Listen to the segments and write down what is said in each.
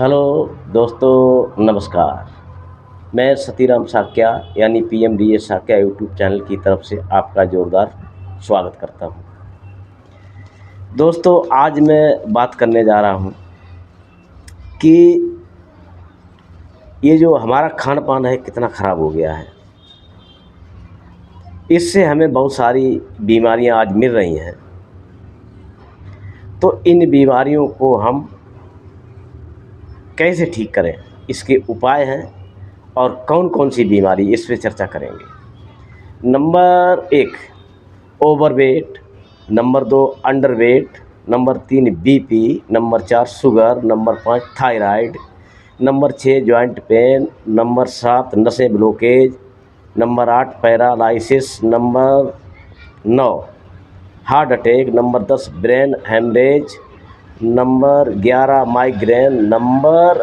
Hello दोस्तों, नमस्कार। मैं सतीराम साक्या यानी पीएमडीए साक्या यूट्यूब चैनल की तरफ से आपका ज़ोरदार स्वागत करता हूं। दोस्तों, आज मैं बात करने जा रहा हूं कि ये जो हमारा खान पान है कितना ख़राब हो गया है। इससे हमें बहुत सारी बीमारियां आज मिल रही हैं। तो इन बीमारियों को हम कैसे ठीक करें, इसके उपाय हैं और कौन कौन सी बीमारी, इस पे चर्चा करेंगे। Number 1 overweight, number 2 underweight, number 3 BP, number 4 sugar, number 5 thyroid, number 6 joint pain, number 7 नसें blockage, number 8 paralysis, number 9 heart attack, number 10 brain haemorrhage, number 11 migraine, number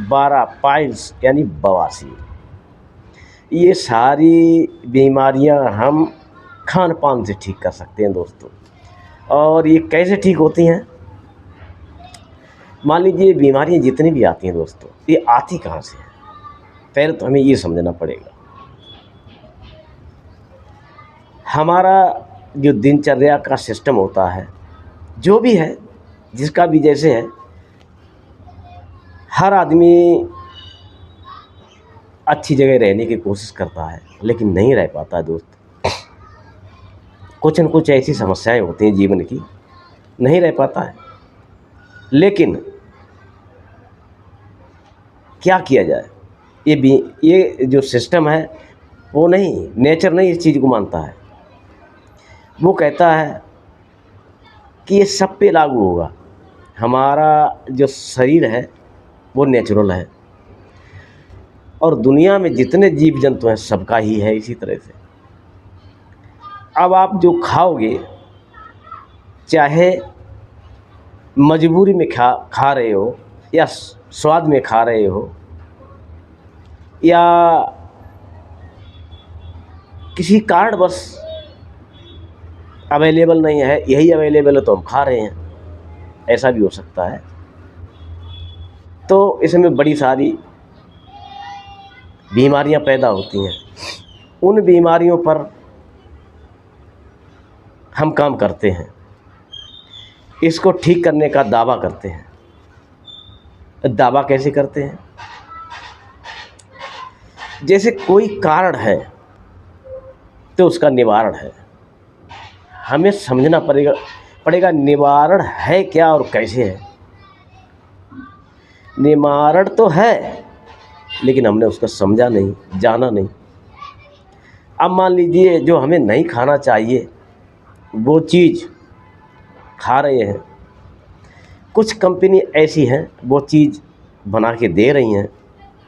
12 piles यानी बवासीर। ये सारी बीमारियां हम खान पान से ठीक कर सकते हैं दोस्तों। और ये कैसे ठीक होती हैं? मान लीजिए बीमारियां जितनी भी आती हैं दोस्तों, ये आती कहाँ से हैं? पहले तो हमें ये समझना पड़ेगा। हमारा जो दिनचर्या का सिस्टम होता है, जो भी है, जिसका भी जैसे है, हर आदमी अच्छी जगह रहने की कोशिश करता है लेकिन नहीं रह पाता है दोस्त। कुछ न कुछ ऐसी समस्याएं होती हैं जीवन की, नहीं रह पाता है। लेकिन क्या किया जाए? ये जो सिस्टम है वो नहीं, नेचर नहीं इस चीज़ को मानता है। वो कहता है कि ये सब पे लागू होगा। हमारा जो शरीर है वो नेचुरल है और दुनिया में जितने जीव जंतु हैं सबका ही है इसी तरह से। अब आप जो खाओगे, चाहे मजबूरी में खा रहे हो या स्वाद में खा रहे हो या किसी कारणवश अवेलेबल नहीं है, यही अवेलेबल है तो हम खा रहे हैं, ऐसा भी हो सकता है। तो इसमें बड़ी सारी बीमारियां पैदा होती हैं। उन बीमारियों पर हम काम करते हैं, इसको ठीक करने का दावा करते हैं। दावा कैसे करते हैं? जैसे कोई कारण है तो उसका निवारण है। हमें समझना पड़ेगा निवारण है क्या और कैसे है। निवारण तो है लेकिन हमने उसका समझा नहीं, जाना नहीं। अब मान लीजिए जो हमें नहीं खाना चाहिए वो चीज़ खा रहे हैं। कुछ कंपनी ऐसी हैं वो चीज़ बना के दे रही हैं,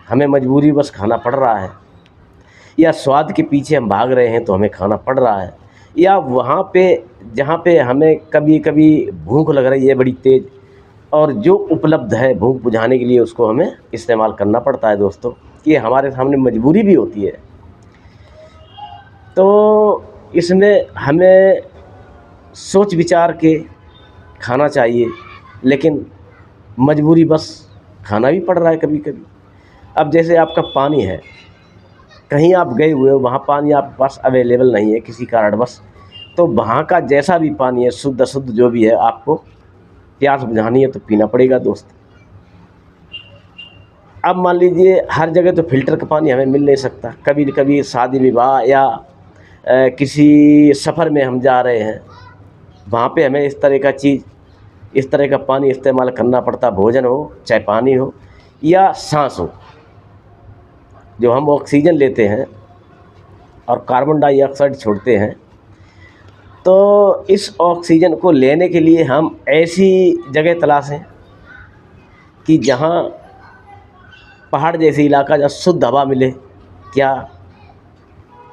हमें मजबूरी बस खाना पड़ रहा है, या स्वाद के पीछे हम भाग रहे हैं तो हमें खाना पड़ रहा है, या वहाँ पे जहाँ पे हमें कभी कभी भूख लग रही है बड़ी तेज़ और जो उपलब्ध है भूख बुझाने के लिए उसको हमें इस्तेमाल करना पड़ता है दोस्तों। ये हमारे सामने मजबूरी भी होती है। तो इसमें हमें सोच विचार के खाना चाहिए, लेकिन मजबूरी बस खाना भी पड़ रहा है कभी कभी। अब जैसे आपका पानी है, कहीं आप गए हुए हो, वहाँ पानी आपके पास अवेलेबल नहीं है किसी कारणवश, तो वहाँ का जैसा भी पानी है, शुद्ध अशुद्ध जो भी है, आपको प्यास बुझानी है तो पीना पड़ेगा दोस्त। अब मान लीजिए हर जगह तो फ़िल्टर का पानी हमें मिल नहीं सकता। कभी कभी शादी विवाह या किसी सफ़र में हम जा रहे हैं, वहाँ पे हमें इस तरह का पानी इस्तेमाल करना पड़ता। भोजन हो चाहे पानी हो या सांस हो, जो हम ऑक्सीजन लेते हैं और कार्बन डाइऑक्साइड छोड़ते हैं, तो इस ऑक्सीजन को लेने के लिए हम ऐसी जगह तलाशें कि जहाँ पहाड़ जैसी इलाका, जहाँ शुद्ध हवा मिले। क्या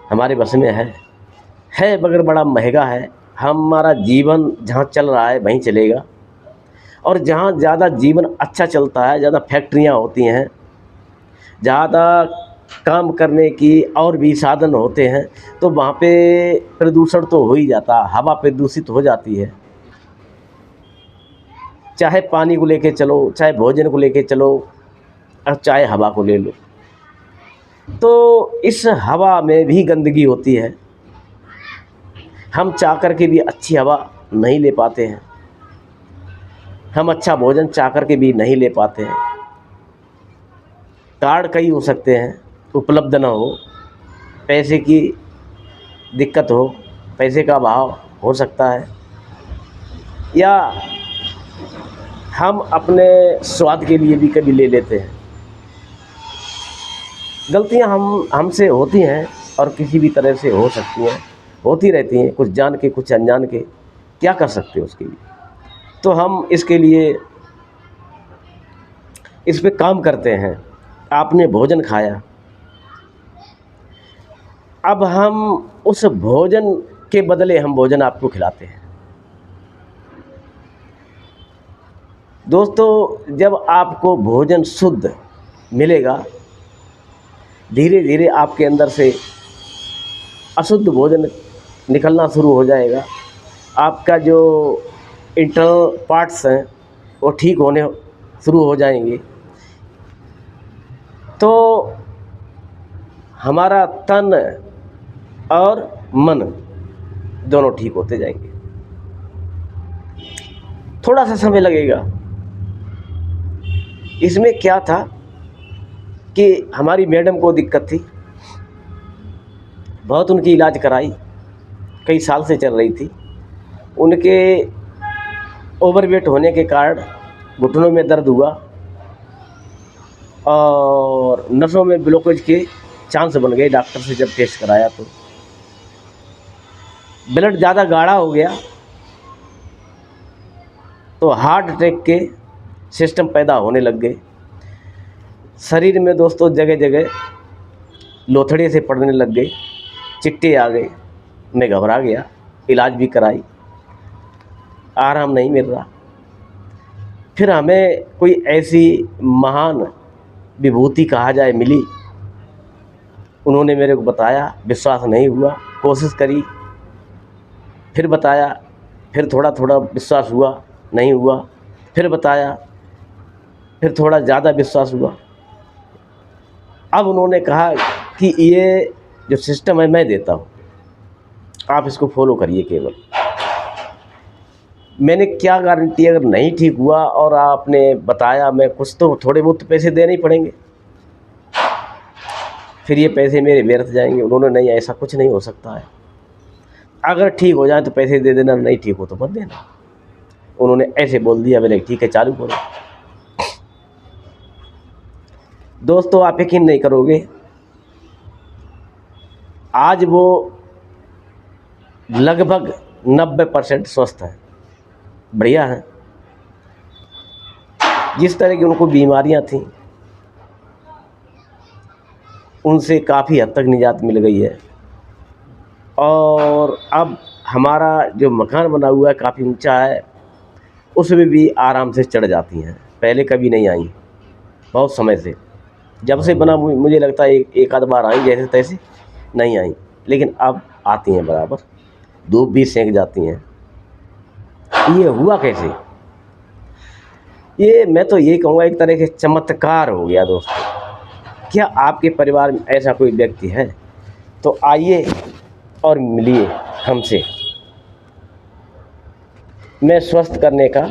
हमारे बस में है मगर बड़ा महंगा है। हमारा जीवन जहाँ चल रहा है वहीं चलेगा, और जहाँ ज़्यादा जीवन अच्छा चलता है, ज़्यादा फैक्ट्रियाँ होती हैं, ज़्यादा काम करने की और भी साधन होते हैं, तो वहाँ पे प्रदूषण तो हो ही जाता, हवा प्रदूषित हो जाती है। चाहे पानी को लेके चलो, चाहे भोजन को लेके चलो, और चाहे हवा को ले लो, तो इस हवा में भी गंदगी होती है। हम चाह कर के भी अच्छी हवा नहीं ले पाते हैं, हम अच्छा भोजन चाह कर के भी नहीं ले पाते हैं। कार्ड कई हो सकते हैं, उपलब्ध ना हो, पैसे की दिक्कत हो, पैसे का अभाव हो सकता है, या हम अपने स्वाद के लिए भी कभी ले लेते हैं। गलतियां हमसे होती हैं और किसी भी तरह से हो सकती हैं, होती रहती हैं, कुछ जान के कुछ अनजान के। क्या कर सकते हो उसके लिए? तो हम इसके लिए इस पे काम करते हैं। आपने भोजन खाया, अब हम उस भोजन के बदले हम भोजन आपको खिलाते हैं। दोस्तों, जब आपको भोजन शुद्ध मिलेगा, धीरे धीरे आपके अंदर से अशुद्ध भोजन निकलना शुरू हो जाएगा। आपका जो इंटरनल पार्ट्स हैं वो ठीक होने शुरू हो जाएंगे, तो हमारा तन और मन दोनों ठीक होते जाएंगे। थोड़ा सा समय लगेगा। इसमें क्या था कि हमारी मैडम को दिक्कत थी, बहुत उनकी इलाज कराई, कई साल से चल रही थी। उनके ओवरवेट होने के कारण घुटनों में दर्द हुआ और नसों में ब्लॉकेज के चांस बन गए। डॉक्टर से जब टेस्ट कराया तो ब्लड ज़्यादा गाढ़ा हो गया, तो हार्ट अटैक के सिस्टम पैदा होने लग गए शरीर में। दोस्तों, जगह जगह लोथड़े से पड़ने लग गए, चिट्टे आ गए। मैं घबरा गया, इलाज भी कराई, आराम नहीं मिल रहा। फिर हमें कोई ऐसी महान विभूति कहा जाए मिली, उन्होंने मेरे को बताया, विश्वास नहीं हुआ, कोशिश करी, फिर बताया, फिर थोड़ा थोड़ा विश्वास हुआ, नहीं हुआ, फिर बताया, फिर थोड़ा ज़्यादा विश्वास हुआ। अब उन्होंने कहा कि ये जो सिस्टम है मैं देता हूँ, आप इसको फॉलो करिए केवल। मैंने क्या गारंटी, अगर नहीं ठीक हुआ और आपने बताया, मैं कुछ तो थोड़े बहुत पैसे देने ही पड़ेंगे, फिर ये पैसे मेरे व्यर्थ जाएंगे। उन्होंने नहीं, ऐसा कुछ नहीं हो सकता है, अगर ठीक हो जाए तो पैसे दे देना, नहीं ठीक हो तो मत देना। उन्होंने ऐसे बोल दिया। मैंने ठीक है, चालू करो। दोस्तों, आप यकीन नहीं करोगे, आज वो लगभग 90% स्वस्थ है, बढ़िया है। जिस तरह की उनको बीमारियां थीं, उनसे काफ़ी हद तक निजात मिल गई है। और अब हमारा जो मकान बना हुआ है काफ़ी ऊंचा है, उसमें भी आराम से चढ़ जाती हैं। पहले कभी नहीं आई, बहुत समय से, जब से बना मुझे लगता है एक आध बार आई, जैसे तैसे नहीं आई, लेकिन अब आती हैं बराबर। धूप भी सेंक जाती हैं। ये हुआ कैसे? ये मैं तो यही कहूँगा, एक तरह के चमत्कार हो गया। दोस्तों, क्या आपके परिवार में ऐसा कोई व्यक्ति है? तो आइए और मिलिए हमसे। मैं स्वस्थ करने का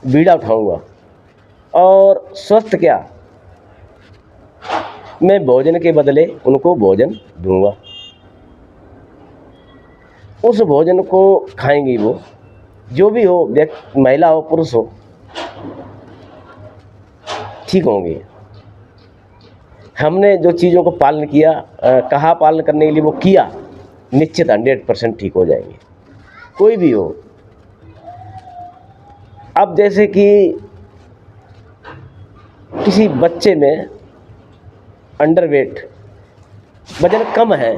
बीड़ा उठाऊंगा। और स्वस्थ क्या, मैं भोजन के बदले उनको भोजन दूंगा। उस भोजन को खाएंगी वो, जो भी हो, व्यक्ति, महिला हो, पुरुष हो, ठीक होंगे। हमने जो चीज़ों को पालन किया, कहा पालन करने के लिए, वो किया, निश्चित 100% ठीक हो जाएंगे, कोई भी हो। अब जैसे कि किसी बच्चे में अंडरवेट, वजन कम है,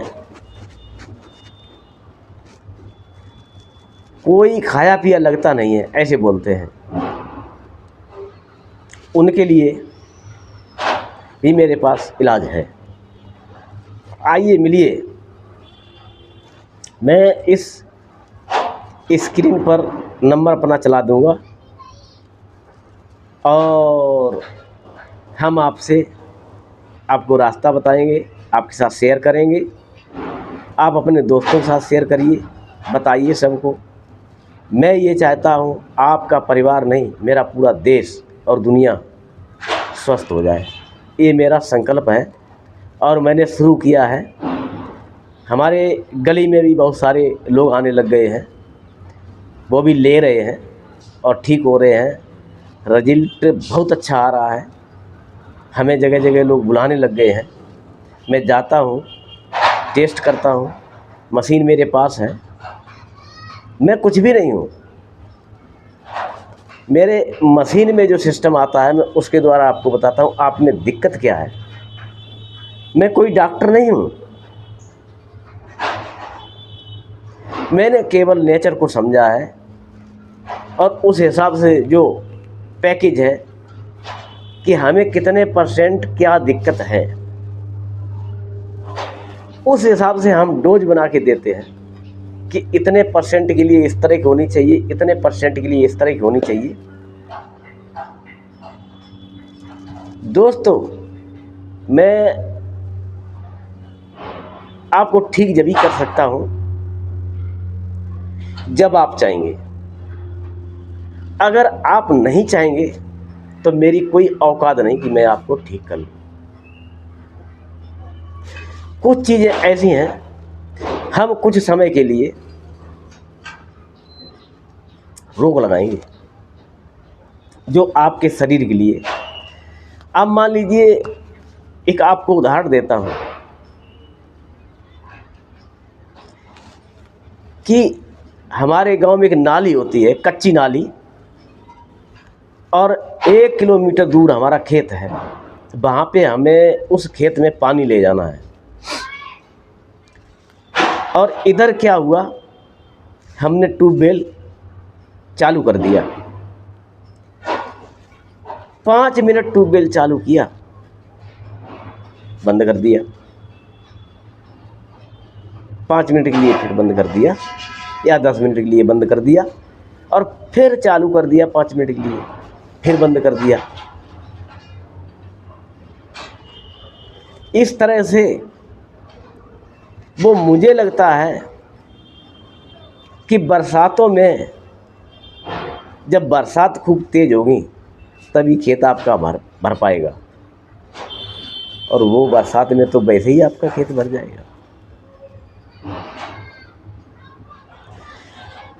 कोई खाया पिया लगता नहीं है, ऐसे बोलते हैं, उनके लिए भी मेरे पास इलाज है। आइए मिलिए। मैं इस स्क्रीन पर नंबर अपना चला दूंगा, और हम आपको रास्ता बताएंगे, आपके साथ शेयर करेंगे। आप अपने दोस्तों के साथ शेयर करिए, बताइए सबको। मैं ये चाहता हूँ आपका परिवार नहीं, मेरा पूरा देश और दुनिया स्वस्थ हो जाए, ये मेरा संकल्प है। और मैंने शुरू किया है। हमारे गली में भी बहुत सारे लोग आने लग गए हैं, वो भी ले रहे हैं और ठीक हो रहे हैं। रिजल्ट बहुत अच्छा आ रहा है, हमें जगह जगह लोग बुलाने लग गए हैं। मैं जाता हूँ, टेस्ट करता हूँ, मशीन मेरे पास है, मैं कुछ भी नहीं हूँ। मेरे मशीन में जो सिस्टम आता है मैं उसके द्वारा आपको बताता हूँ आप में दिक्कत क्या है। मैं कोई डॉक्टर नहीं हूँ, मैंने केवल नेचर को समझा है और उस हिसाब से जो पैकेज है कि हमें कितने परसेंट क्या दिक्कत है, उस हिसाब से हम डोज बना के देते हैं कि इतने परसेंट के लिए इस तरह की होनी चाहिए, इतने परसेंट के लिए इस तरह की होनी चाहिए। दोस्तों, मैं आपको ठीक जब ही कर सकता हूं जब आप चाहेंगे। अगर आप नहीं चाहेंगे तो मेरी कोई औकात नहीं कि मैं आपको ठीक कर लूं। कुछ चीज़ें ऐसी हैं, हम कुछ समय के लिए रोक लगाएंगे जो आपके शरीर के लिए। अब मान लीजिए, एक आपको उदाहरण देता हूं कि हमारे गांव में एक नाली होती है, कच्ची नाली, और 1 किलोमीटर दूर हमारा खेत है। वहाँ पे हमें उस खेत में पानी ले जाना है। और इधर क्या हुआ, हमने ट्यूबवेल चालू कर दिया। 5 मिनट ट्यूबवेल चालू किया, बंद कर दिया। 5 मिनट के लिए फिर बंद कर दिया, या 10 मिनट के लिए बंद कर दिया, और फिर चालू कर दिया 5 मिनट के लिए, फिर बंद कर दिया। इस तरह से वो मुझे लगता है कि बरसातों में जब बरसात खूब तेज होगी तभी खेत आपका भर पाएगा, और वो बरसात में तो वैसे ही आपका खेत भर जाएगा।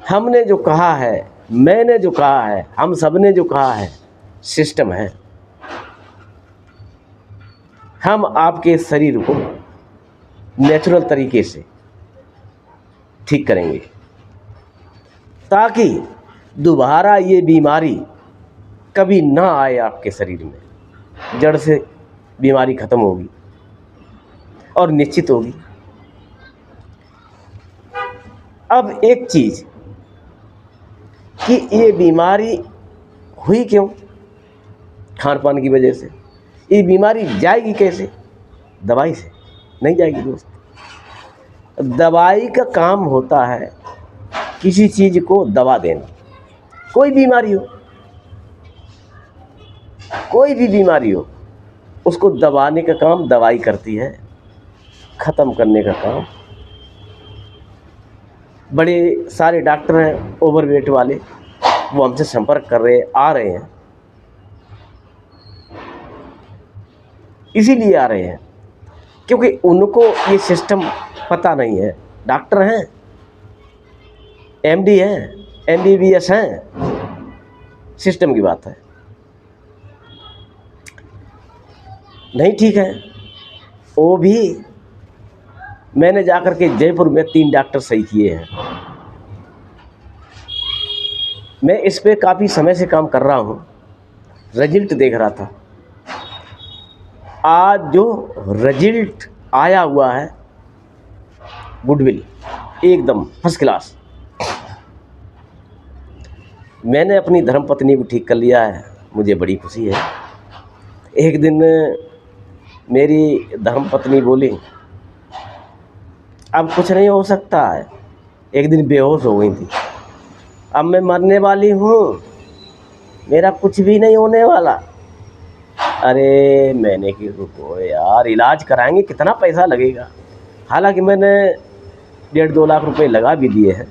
हमने जो कहा है, मैंने जो कहा है, हम सब ने जो कहा है, सिस्टम है। हम आपके शरीर को नेचुरल तरीके से ठीक करेंगे ताकि दोबारा ये बीमारी कभी ना आए आपके शरीर में। जड़ से बीमारी खत्म होगी और निश्चित होगी। अब एक चीज़ कि ये बीमारी हुई क्यों, खान पान की वजह से। ये बीमारी जाएगी कैसे? दवाई से नहीं जाएगी दोस्त। दवाई का काम होता है किसी चीज़ को दवा देना। कोई बीमारी हो, कोई भी बीमारी हो, उसको दबाने का काम दवाई करती है, ख़त्म करने का काम। बड़े सारे डॉक्टर हैं ओवरवेट वाले, वो हमसे संपर्क कर रहे आ रहे हैं। इसीलिए आ रहे हैं क्योंकि उनको ये सिस्टम पता नहीं है। डॉक्टर हैं, एमडी हैं, एमबीबीएस हैं, सिस्टम की बात है। नहीं ठीक है, वो भी मैंने जाकर के जयपुर में 3 डॉक्टर सही किए हैं। मैं इस पे काफ़ी समय से काम कर रहा हूँ, रिजल्ट देख रहा था। आज जो रिजल्ट आया हुआ है, गुडविल एकदम फर्स्ट क्लास। मैंने अपनी धर्मपत्नी को ठीक कर लिया है, मुझे बड़ी खुशी है। एक दिन मेरी धर्मपत्नी बोली अब कुछ नहीं हो सकता है। एक दिन बेहोश हो गई थी, अब मैं मरने वाली हूँ, मेरा कुछ भी नहीं होने वाला। अरे मैंने कि रुको यार, इलाज कराएंगे, कितना पैसा लगेगा। हालांकि मैंने 1.5-2 लाख रुपए लगा भी दिए हैं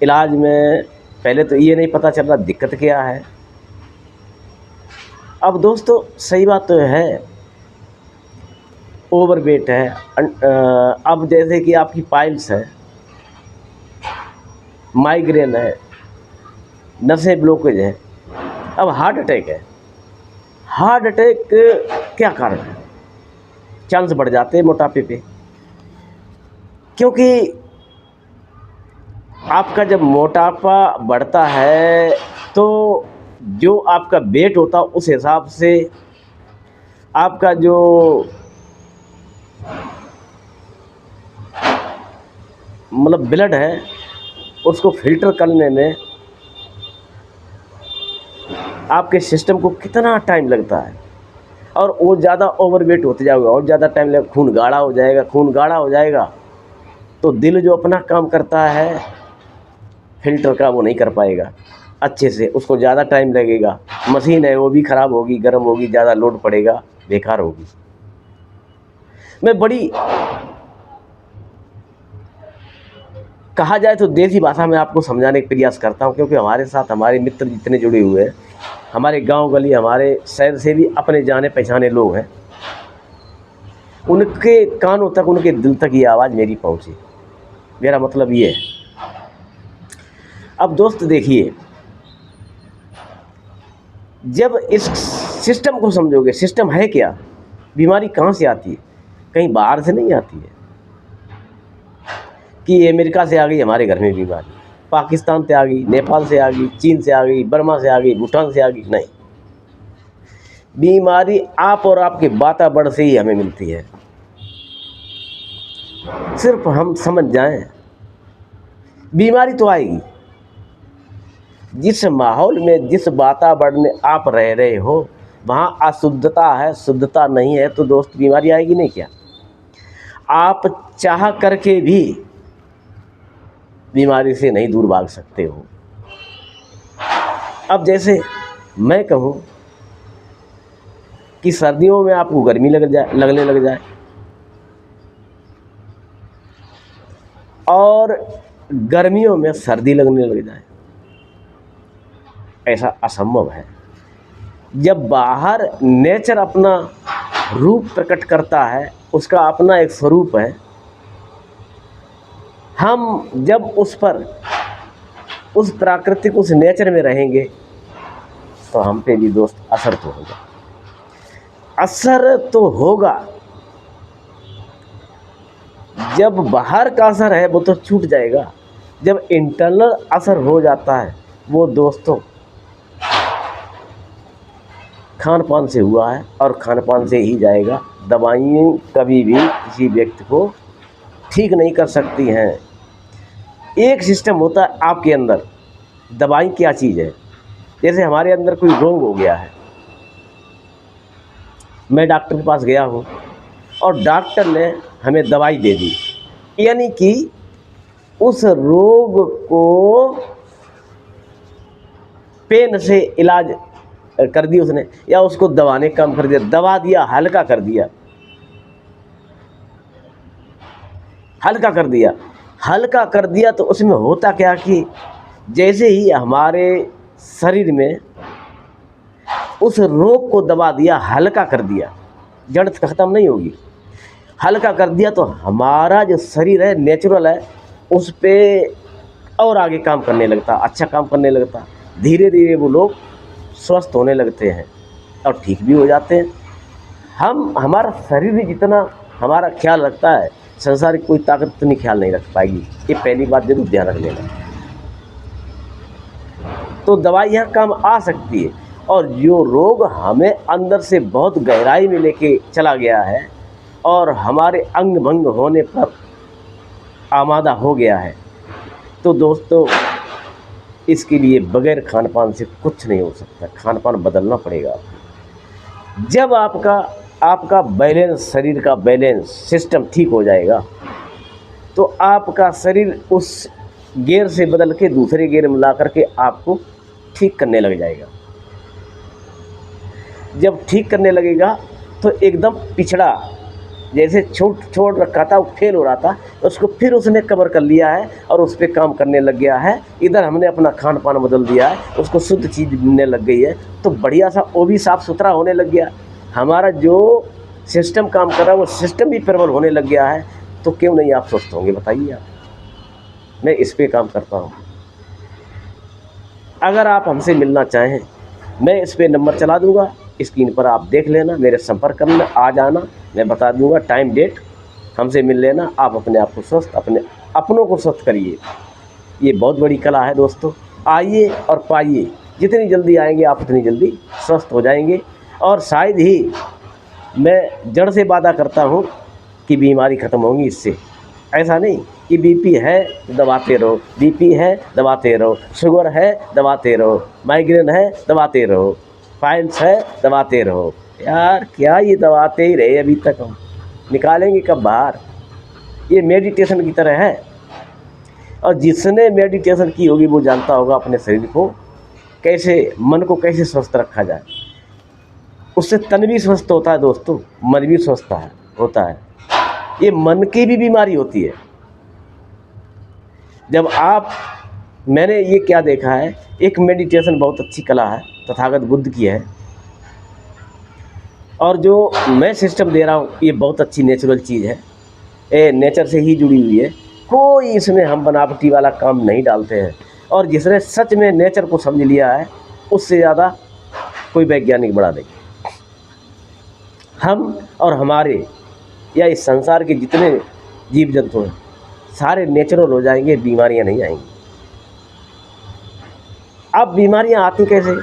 इलाज में। पहले तो ये नहीं पता चल रहा दिक्कत क्या है। अब दोस्तों सही बात तो है, ओवरवेट है। अब जैसे कि आपकी पाइल्स है, माइग्रेन है, नसें ब्लॉकेज है, अब हार्ट अटैक है। हार्ट अटैक क्या कारण है? चांस बढ़ जाते हैं मोटापे पे, क्योंकि आपका जब मोटापा बढ़ता है तो जो आपका वेट होता है उस हिसाब से आपका जो मतलब ब्लड है उसको फिल्टर करने में आपके सिस्टम को कितना टाइम लगता है। और वो ज़्यादा ओवरवेट होते जाएगा और ज़्यादा टाइम लगेगा, खून गाढ़ा हो जाएगा। खून गाढ़ा हो जाएगा तो दिल जो अपना काम करता है फिल्टर का, वो नहीं कर पाएगा अच्छे से, उसको ज़्यादा टाइम लगेगा। मशीन है वो भी ख़राब होगी, गर्म होगी, ज़्यादा लोड पड़ेगा, बेकार होगी। मैं बड़ी कहा जाए तो देसी भाषा में आपको समझाने का प्रयास करता हूँ, क्योंकि हमारे साथ हमारे मित्र जितने जुड़े हुए हैं, हमारे गांव गली, हमारे शहर से भी अपने जाने पहचाने लोग हैं, उनके कानों तक, उनके दिल तक ये आवाज़ मेरी पहुँची। मेरा मतलब ये है। अब दोस्त देखिए, जब इस सिस्टम को समझोगे, सिस्टम है क्या, बीमारी कहाँ से आती है, कहीं बाहर से नहीं आती है कि अमेरिका से आ गई हमारे घर में बीमारी, पाकिस्तान से आ गई, नेपाल से आ गई, चीन से आ गई, बर्मा से आ गई, भूटान से आ गई। नहीं, बीमारी आप और आपके वातावरण से ही हमें मिलती है। सिर्फ हम समझ जाएं, बीमारी तो आएगी। जिस माहौल में, जिस वातावरण में आप रह रहे हो वहाँ अशुद्धता है, शुद्धता नहीं है, तो दोस्त बीमारी आएगी नहीं क्या? आप चाह करके भी बीमारी से नहीं दूर भाग सकते हो। अब जैसे मैं कहूँ कि सर्दियों में आपको गर्मी लगने लग जाए और गर्मियों में सर्दी लगने लग जाए, ऐसा असंभव है। जब बाहर नेचर अपना रूप प्रकट करता है, उसका अपना एक स्वरूप है, हम जब उस पर, उस प्राकृतिक, उस नेचर में रहेंगे तो हम पे भी दोस्त असर तो होगा। असर तो होगा। जब बाहर का असर है वो तो छूट जाएगा, जब इंटरनल असर हो जाता है वो दोस्तों खान पान से हुआ है और खान पान से ही जाएगा। दवाइयाँ कभी भी किसी व्यक्ति को ठीक नहीं कर सकती हैं। एक सिस्टम होता है आपके अंदर। दवाई क्या चीज़ है? जैसे हमारे अंदर कोई रोग हो गया है, मैं डॉक्टर के पास गया हूँ और डॉक्टर ने हमें दवाई दे दी, यानी कि उस रोग को पेन से इलाज कर दिया उसने, या उसको दबाने का काम कर दिया, दबा दिया, हल्का कर दिया, हल्का कर दिया। हल्का कर दिया तो उसमें होता क्या कि जैसे ही हमारे शरीर में उस रोग को दबा दिया, हल्का कर दिया, जड़ ख़त्म नहीं होगी, हल्का कर दिया तो हमारा जो शरीर है, नेचुरल है, उस पे और आगे काम करने लगता, अच्छा काम करने लगता। धीरे धीरे वो लोग स्वस्थ होने लगते हैं और ठीक भी हो जाते हैं। हमारा शरीर भी जितना हमारा ख्याल रखता है, संसार की कोई ताकत इतनी ख्याल नहीं रख पाएगी। ये पहली बात जरूर ध्यान रख लेना। तो दवाई यहाँ काम आ सकती है, और जो रोग हमें अंदर से बहुत गहराई में लेके चला गया है और हमारे अंग भंग होने पर आमादा हो गया है, तो दोस्तों इसके लिए बगैर खान पान से कुछ नहीं हो सकता। खान पान बदलना पड़ेगा। जब आपका बैलेंस, शरीर का बैलेंस सिस्टम ठीक हो जाएगा तो आपका शरीर उस गियर से बदल के दूसरे गियर में ला करके आपको ठीक करने लग जाएगा। जब ठीक करने लगेगा तो एकदम पिछड़ा, जैसे छोड़ रखा था, वो फेल हो रहा था, उसको फिर उसने कवर कर लिया है और उस पर काम करने लग गया है। इधर हमने अपना खान पान बदल दिया है, उसको शुद्ध चीज़ मिलने लग गई है, तो बढ़िया सा वो भी साफ़ सुथरा होने लग गया। हमारा जो सिस्टम काम कर रहा है वो सिस्टम भी प्रबल होने लग गया है। तो क्यों नहीं आप स्वस्थ होंगे, बताइए आप। मैं इस पे काम करता हूँ। अगर आप हमसे मिलना चाहें, मैं इस पे नंबर चला दूँगा, स्क्रीन पर आप देख लेना, मेरे संपर्क करना, आ जाना, मैं बता दूँगा टाइम डेट, हमसे मिल लेना। आप अपने आप को स्वस्थ, अपने अपनों को स्वस्थ करिए। ये बहुत बड़ी कला है दोस्तों, आइए और पाइए। जितनी जल्दी आएंगे आप उतनी जल्दी स्वस्थ हो जाएंगे। और शायद ही मैं जड़ से वादा करता हूँ कि बीमारी ख़त्म होगी इससे। ऐसा नहीं कि बीपी है दबाते रहो, बीपी है दबाते रहो, शुगर है दबाते रहो, माइग्रेन है दबाते रहो, पाइल्स है दबाते रहो। यार क्या ये दबाते ही रहे अभी तक, हम निकालेंगे कब बाहर। ये मेडिटेशन की तरह है, और जिसने मेडिटेशन की होगी वो जानता होगा अपने शरीर को कैसे, मन को कैसे स्वस्थ रखा जाए। उससे तन भी स्वस्थ होता है दोस्तों, मन भी स्वस्थ होता है। ये मन की भी बीमारी होती है। जब आप, मैंने ये क्या देखा है, एक मेडिटेशन बहुत अच्छी कला है, तथागत बुद्ध की है, और जो मैं सिस्टम दे रहा हूँ ये बहुत अच्छी नेचुरल चीज़ है, ये नेचर से ही जुड़ी हुई है। कोई इसमें हम बनावटी वाला काम नहीं डालते हैं। और जिसने सच में नेचर को समझ लिया है उससे ज़्यादा कोई वैज्ञानिक बड़ा नहीं। हम और हमारे या इस संसार के जितने जीव जंतु हैं सारे नेचुरल हो जाएंगे, बीमारियां नहीं आएंगी। अब बीमारियां आती कैसे?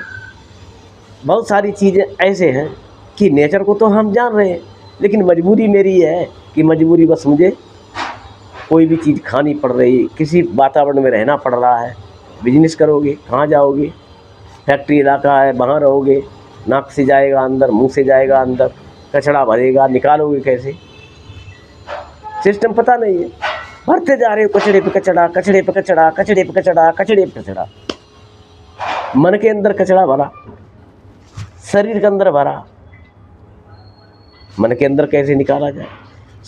बहुत सारी चीज़ें ऐसे हैं कि नेचर को तो हम जान रहे हैं, लेकिन मजबूरी मेरी है कि मजबूरी बस मुझे कोई भी चीज़ खानी पड़ रही, किसी वातावरण में रहना पड़ रहा है। बिजनेस करोगे कहाँ जाओगे? फैक्ट्री इलाका है वहाँ रहोगे, नाक से जाएगा अंदर, मुंह से जाएगा अंदर, कचरा भरेगा, निकालोगे कैसे? सिस्टम पता नहीं है, भरते जा रहे हो कचड़े पे कचड़ा, कचड़े पे कचड़ा, कचड़े पे कचड़ा, कचड़े पे कचड़ा। मन के अंदर कचड़ा भरा, शरीर के अंदर भरा, मन के अंदर कैसे निकाला जाए,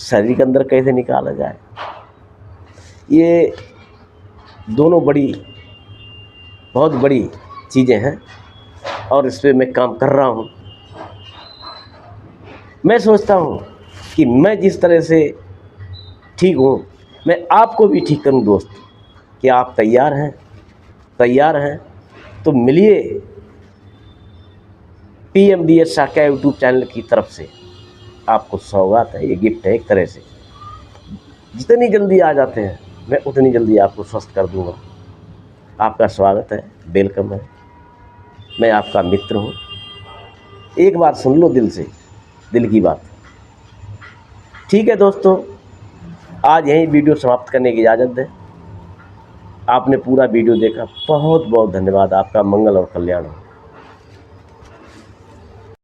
शरीर के अंदर कैसे निकाला जाए? ये दोनों बहुत बड़ी चीज़ें हैं और इस पे मैं काम कर रहा हूँ। मैं सोचता हूँ कि मैं जिस तरह से ठीक हूँ मैं आपको भी ठीक करूँ दोस्त। कि आप तैयार हैं? तैयार हैं तो मिलिए PMDS शाक्या यूट्यूब चैनल की तरफ से। आपको सौगात है, ये गिफ्ट है एक तरह से। जितनी जल्दी आ जाते हैं मैं उतनी जल्दी आपको स्वस्थ कर दूंगा। आपका स्वागत है, वेलकम है। मैं आपका मित्र हूँ। एक बार सुन लो दिल से, दिल की बात। ठीक है दोस्तों, आज यही वीडियो समाप्त करने की इजाज़त दें। आपने पूरा वीडियो देखा, बहुत बहुत धन्यवाद। आपका मंगल और कल्याण हो।